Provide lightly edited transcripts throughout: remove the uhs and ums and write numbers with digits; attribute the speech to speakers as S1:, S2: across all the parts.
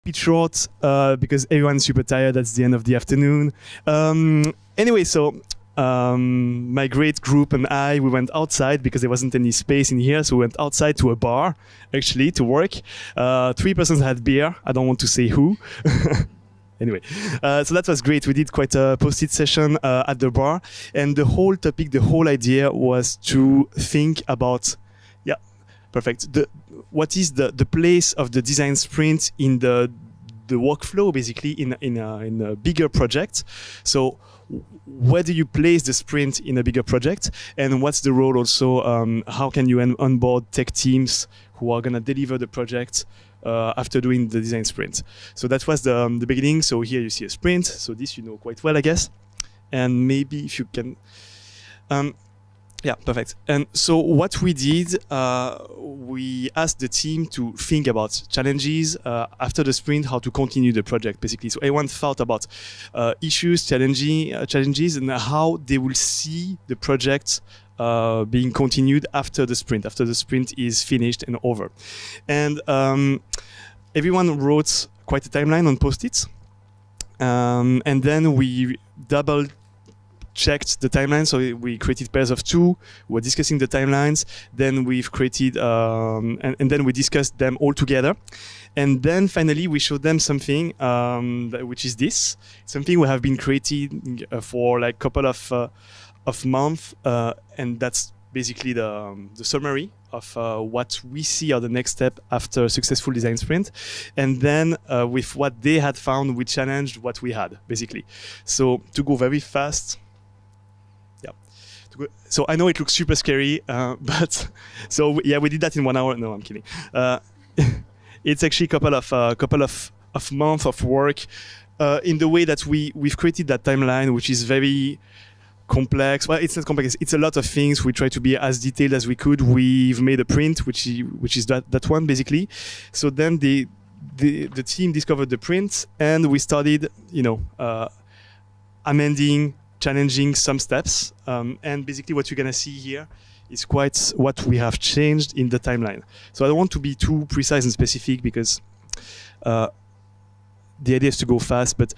S1: bit short because everyone's super tired. That's the end of the afternoon. Anyway, so my great group and I, we went outside because there wasn't any space in here. So we went outside to a bar, actually, to work. 3 persons had beer. I don't want to say who. Anyway, so that was great. We did quite a post-it session at the bar. And the whole topic, the whole idea was to think about, yeah, perfect. What is the place of the design sprint in the workflow, basically, in a bigger project? So where do you place the sprint in a bigger project? And what's the role also, how can you onboard tech teams who are going to deliver the project after doing the design sprint? So that was the beginning. So here you see a sprint. So this you know quite well, I guess. And maybe if you can... yeah, perfect. And so what we did, we asked the team to think about challenges after the sprint, how to continue the project, basically. So everyone thought about issues, challenges, and how they will see the project being continued after the sprint is finished and over. And everyone wrote quite a timeline on post-its. And then we checked the timeline, so we created pairs of two. We're discussing the timelines. Then we've created, and then we discussed them all together. And then finally, we showed them something, which is this. Something we have been creating for like a couple of months, and that's basically the summary of what we see are the next step after a successful design sprint. And then with what they had found, we challenged what we had, basically. So to go very fast, so I know it looks super scary, but so yeah, we did that in 1 hour. No, I'm kidding. It's actually a couple of months of work in the way that we've created that timeline, which is very complex. Well, it's not complex. It's a lot of things. We try to be as detailed as we could. We've made a print, which is that one basically. So then the team discovered the print, and we started, amending, challenging some steps, and basically what you're gonna see here is quite what we have changed in the timeline. So I don't want to be too precise and specific because the idea is to go fast, but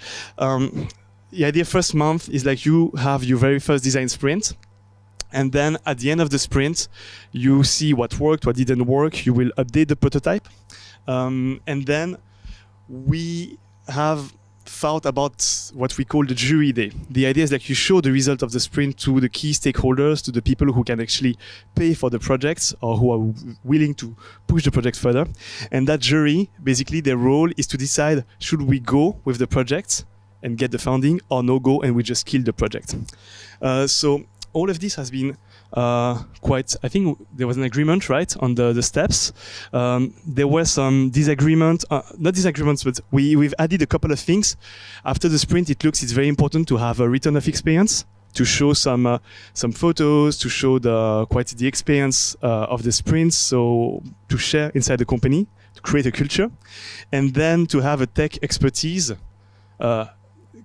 S1: the idea first month is like you have your very first design sprint, and then at the end of the sprint, you see what worked, what didn't work, you will update the prototype, and then we have thought about what we call the jury day. The idea is that you show the result of the sprint to the key stakeholders, to the people who can actually pay for the projects or who are willing to push the project further. And that jury, basically their role is to decide, should we go with the project and get the funding, or no go and we just kill the project. So all of this has been I think there was an agreement, right, on the steps. There were some disagreement, not disagreements, but we've added a couple of things. After the sprint, it's very important to have a return of experience, to show some photos, to show the experience of the sprint, so to share inside the company, to create a culture, and then to have a tech expertise.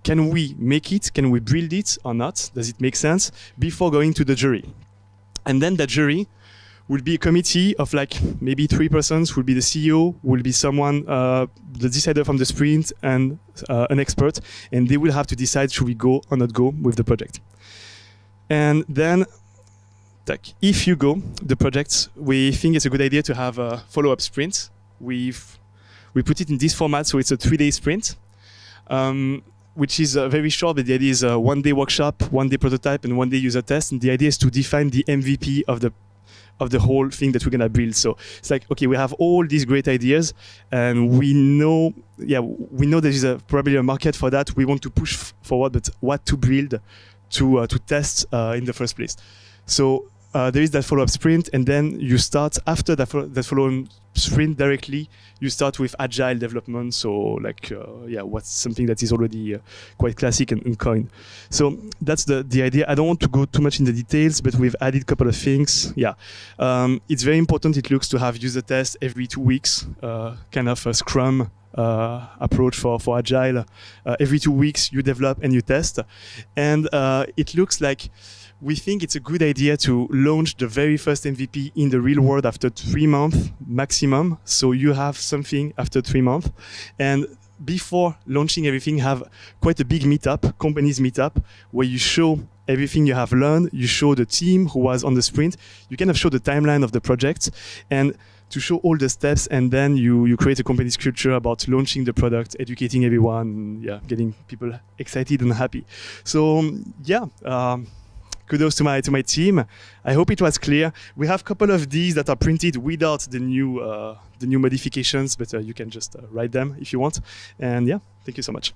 S1: Can we make it? Can we build it or not? Does it make sense? Before going to the jury. And then that jury will be a committee of like maybe 3 persons, will be the CEO, will be someone, the decider from the sprint, and an expert. And they will have to decide, should we go or not go with the project. And then, if you go, the project, we think it's a good idea to have a follow-up sprint. We put it in this format, so it's a 3-day sprint. Which is very short, but the idea is a 1-day workshop, 1-day prototype, and 1-day user test. And the idea is to define the MVP of the whole thing that we're gonna build. So it's like, okay, we have all these great ideas, and we know there is probably a market for that. We want to push forward, but what to build to test in the first place. So there is that follow-up sprint, and then you start after that follow-up sprint directly. You start with agile development, so like what's something that is already quite classic and coined. So that's the idea. I don't want to go too much in the details, but we've added a couple of things. It's very important. It looks to have user tests every 2 weeks, kind of a Scrum approach for agile. Every 2 weeks you develop and you test, and it looks like we think it's a good idea to launch the very first MVP in the real world after 3 months maximum. So you have something after 3 months. And before launching everything, have quite a big meetup, companies meetup, where you show everything you have learned, you show the team who was on the sprint, you kind of show the timeline of the project, and to show all the steps, and then you create a company's culture about launching the product, educating everyone, getting people excited and happy. So kudos to my team. I hope it was clear. We have a couple of these that are printed without the new modifications, but you can just write them if you want. And thank you so much.